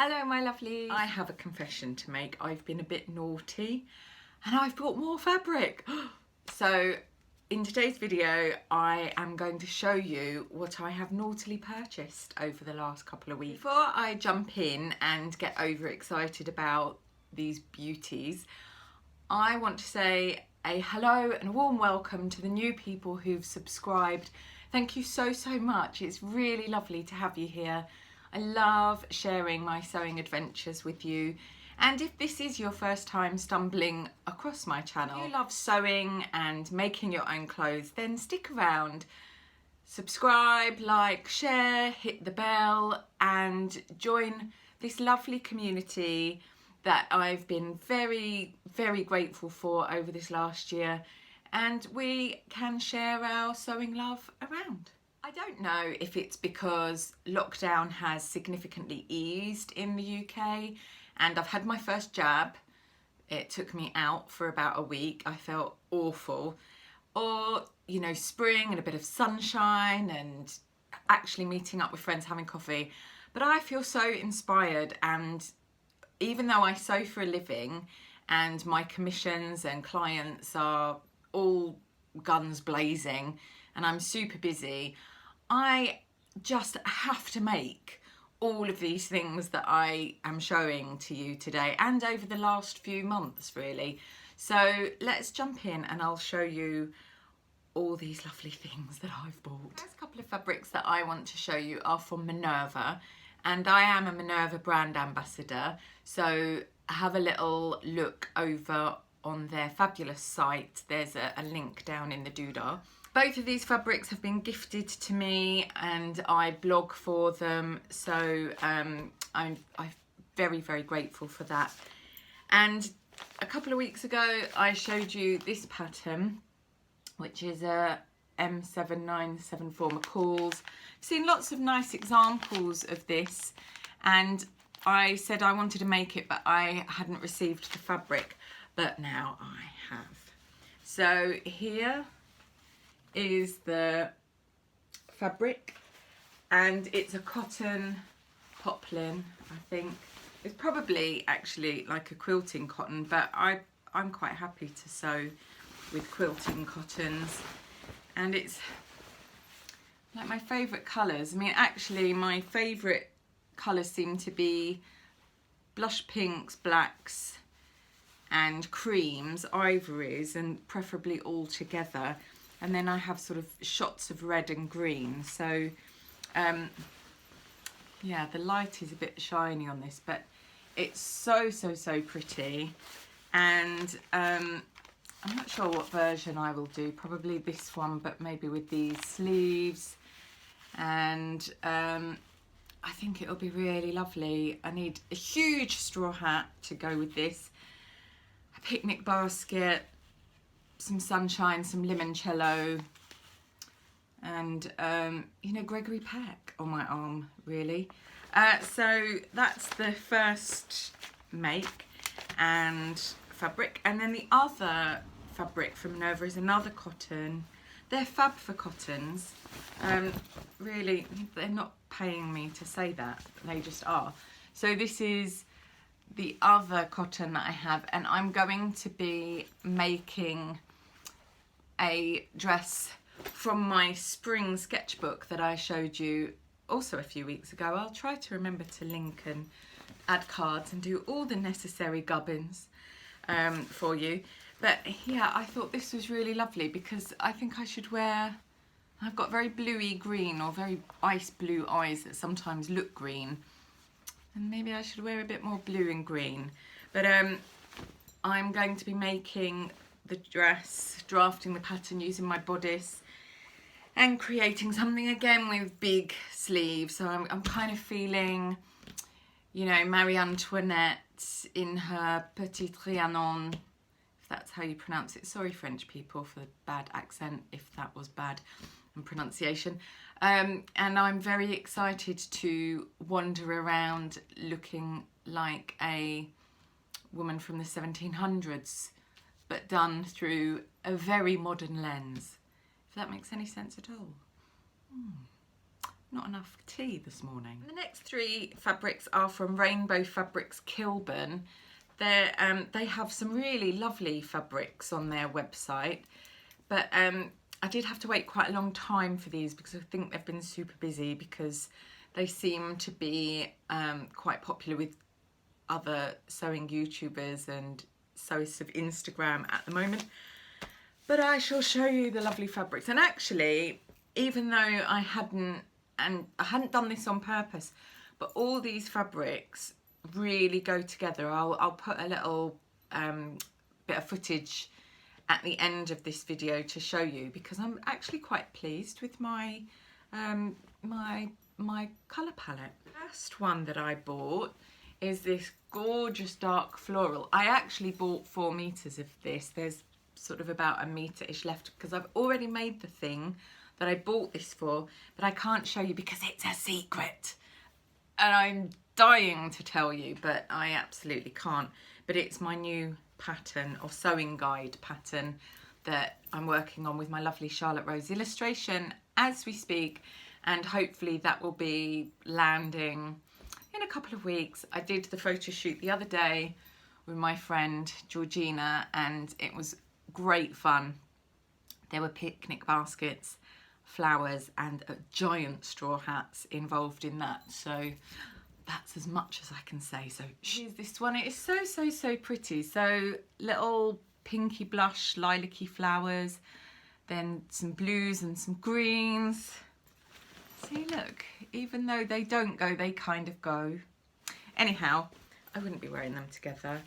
Hello my lovelies. I have a confession to make. I've been a bit naughty and I've bought more fabric. So in today's video I am going to show you what I have naughtily purchased over the last couple of weeks. Before I jump in and get overexcited about these beauties, I want to say a hello and a warm welcome to the new people who've subscribed. Thank you so much. It's really lovely to have you here. I love sharing my sewing adventures with you, and if this is your first time stumbling across my channel, if you love sewing and making your own clothes, then stick around, subscribe, like, share, hit the bell and join this lovely community that I've been very grateful for over this last year, and we can share our sewing love around. I don't know if it's because lockdown has significantly eased in the UK and I've had my first jab. It took me out for about a week. I felt awful. Or, you know, spring and a bit of sunshine and actually meeting up with friends, having coffee. But I feel so inspired, and even though I sew for a living and my commissions and clients are all guns blazing and I'm super busy, I just have to make all of these things that I am showing to you today and over the last few months really. So let's jump in and I'll show you all these lovely things that I've bought. The first couple of fabrics that I want to show you are from Minerva, and I am a Minerva brand ambassador, so have a little look over on their fabulous site. There's a link down in the doodah. Both of these fabrics have been gifted to me and I blog for them, so I'm very grateful for that. And a couple of weeks ago I showed you this pattern, which is a M7974 McCall's. I've seen lots of nice examples of this and I said I wanted to make it, but I hadn't received the fabric, but now I have. So here is the fabric, and it's a cotton poplin. I think it's probably actually like a quilting cotton, but I'm quite happy to sew with quilting cottons, and it's like my favourite colours. I mean, actually my favourite colours seem to be blush pinks, blacks and creams, ivories, and preferably all together. And then I have sort of shots of red and green. So yeah, the light is a bit shiny on this, but it's so pretty. And I'm not sure what version I will do, probably this one, but maybe with these sleeves. And I think it'll be really lovely. I need a huge straw hat to go with this, a picnic basket, some sunshine, some limoncello, and you know, Gregory Peck on my arm really. So that's the first make and fabric, and then the other fabric from Minerva is another cotton. They're fab for cottons. Really, they're not paying me to say that, they just are. So this is the other cotton that I have, and I'm going to be making a dress from my spring sketchbook that I showed you also a few weeks ago. I'll try to remember to link and add cards and do all the necessary gubbins for you. But yeah, I thought this was really lovely because I think I should wear, I've got very bluey green or very ice blue eyes that sometimes look green, and maybe I should wear a bit more blue and green. But I'm going to be making the dress, drafting the pattern using my bodice and creating something again with big sleeves. So I'm kind of feeling, you know, Marie Antoinette in her Petit Trianon, if that's how you pronounce it. Sorry French people for the bad accent, if that was bad in pronunciation. And I'm very excited to wander around looking like a woman from the 1700s, but done through a very modern lens, if that makes any sense at all. not enough tea this morning. The next three fabrics are from Rainbow Fabrics Kilburn. They have some really lovely fabrics on their website, but I did have to wait quite a long time for these because I think they've been super busy, because they seem to be quite popular with other sewing YouTubers and sewists of Instagram at the moment. But I shall show you the lovely fabrics. And actually, even though I hadn't done this on purpose, but all these fabrics really go together. I'll put a little bit of footage at the end of this video to show you, because I'm actually quite pleased with my my colour palette. The first one that I bought is this gorgeous dark floral. I actually bought 4 meters of this. There's sort of about a meter-ish left, because I've already made the thing that I bought this for, but I can't show you because it's a secret. And I'm dying to tell you, but I absolutely can't. But it's my new pattern, or sewing guide pattern, that I'm working on with my lovely Charlotte Rose illustration as we speak, and hopefully that will be landing in a couple of weeks. I did the photo shoot the other day with my friend Georgina, and it was great fun. There were picnic baskets, flowers, and giant straw hats involved in that, so that's as much as I can say. So here's this one. It is so pretty. So little pinky blush lilac-y flowers, then some blues and some greens. See, look, even though they don't go, they kind of go. Anyhow, I wouldn't be wearing them together.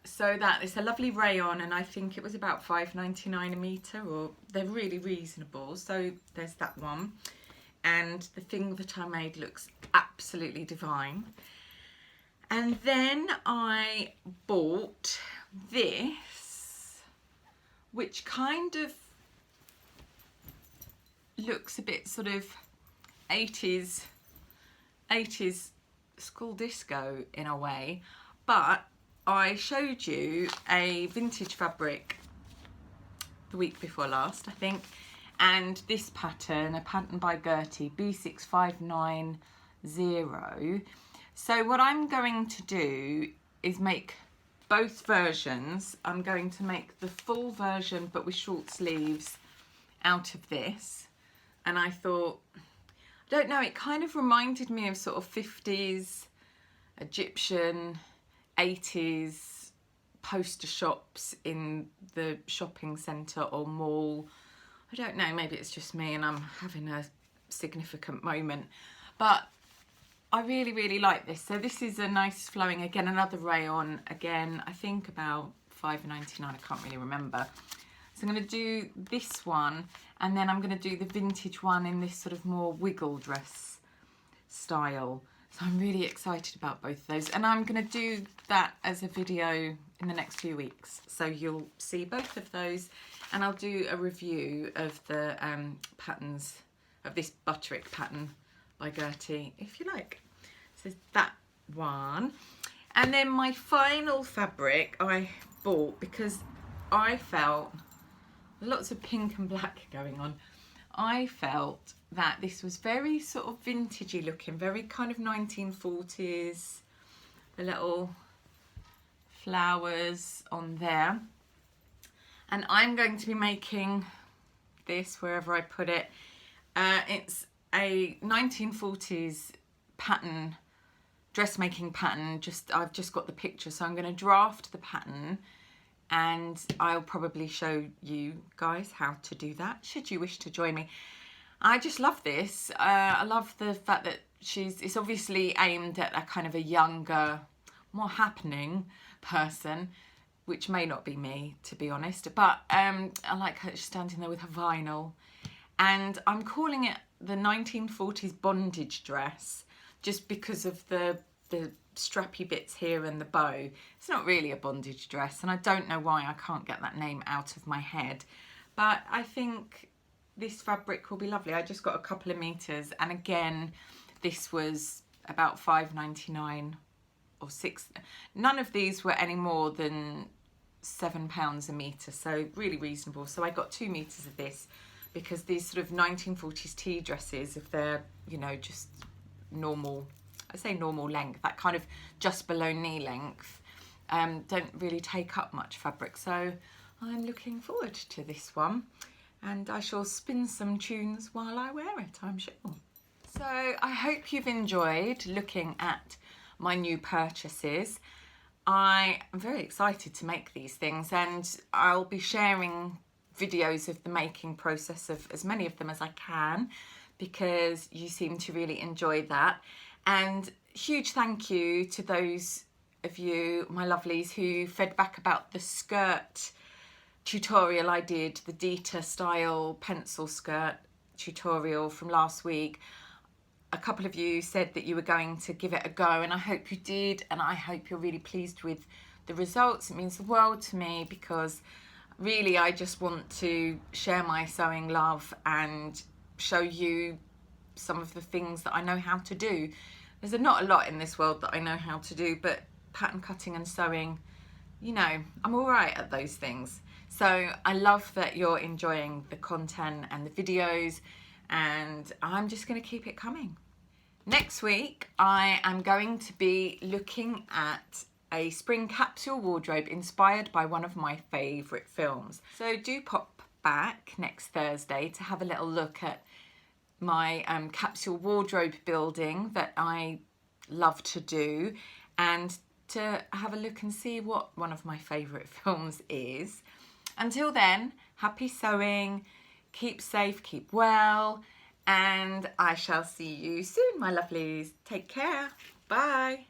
So that is a lovely rayon, and I think it was about £5.99 a metre, or they're really reasonable. So there's that one. And the thing that I made looks absolutely divine. And then I bought this, which kind of looks a bit sort of 80s school disco in a way, but I showed you a vintage fabric the week before last, I think, and this pattern, a pattern by Gertie, B6590. So what I'm going to do is make both versions. I'm going to make the full version but with short sleeves out of this, and I thought, I don't know, it kind of reminded me of sort of 50s Egyptian, 80s poster shops in the shopping centre or mall. I don't know, maybe it's just me and I'm having a significant moment, but I really like this. So this is a nice flowing, again, another rayon, again, I think about £5.99, I can't really remember. So I'm going to do this one, and then I'm going to do the vintage one in this sort of more wiggle dress style. So I'm really excited about both of those, and I'm going to do that as a video in the next few weeks. So you'll see both of those, and I'll do a review of the patterns, of this Butterick pattern by Gertie, if you like. So that one. And then my final fabric I bought, because I felt lots of pink and black going on. I felt that this was very sort of vintagey looking, very kind of 1940s, the little flowers on there. And I'm going to be making this wherever I put it. It's a 1940s pattern, dressmaking pattern. I've just got the picture, so I'm going to draft the pattern, and I'll probably show you guys how to do that, should you wish to join me. I just love this. I love the fact that it's obviously aimed at a kind of a younger, more happening person, which may not be me, to be honest, but I like her standing there with her vinyl. And I'm calling it the 1940s bondage dress, just because of the strappy bits here and the bow. It's not really a bondage dress, and I don't know why I can't get that name out of my head, but I think this fabric will be lovely. I just got a couple of meters, and again, this was about £5.99 or £6. None of these were any more than £7 a metre, so really reasonable. So I got 2 meters of this because these sort of 1940s tea dresses, if they're, you know, just normal, I say normal length, that kind of just below knee length, don't really take up much fabric. So I'm looking forward to this one, and I shall spin some tunes while I wear it, I'm sure. So I hope you've enjoyed looking at my new purchases. I am very excited to make these things, and I'll be sharing videos of the making process of as many of them as I can, because you seem to really enjoy that. And huge thank you to those of you, my lovelies, who fed back about the skirt tutorial I did, the Dita style pencil skirt tutorial from last week. A couple of you said that you were going to give it a go, and I hope you did, and I hope you're really pleased with the results. It means the world to me, because really I just want to share my sewing love and show you some of the things that I know how to do. There's not a lot in this world that I know how to do, but pattern cutting and sewing, you know, I'm all right at those things. So I love that you're enjoying the content and the videos, and I'm just going to keep it coming. Next week I am going to be looking at a spring capsule wardrobe inspired by one of my favourite films. So do pop back next Thursday to have a little look at my capsule wardrobe building that I love to do, and to have a look and see what one of my favourite films is. Until then, happy sewing, keep safe, keep well, and I shall see you soon, my lovelies. Take care. Bye.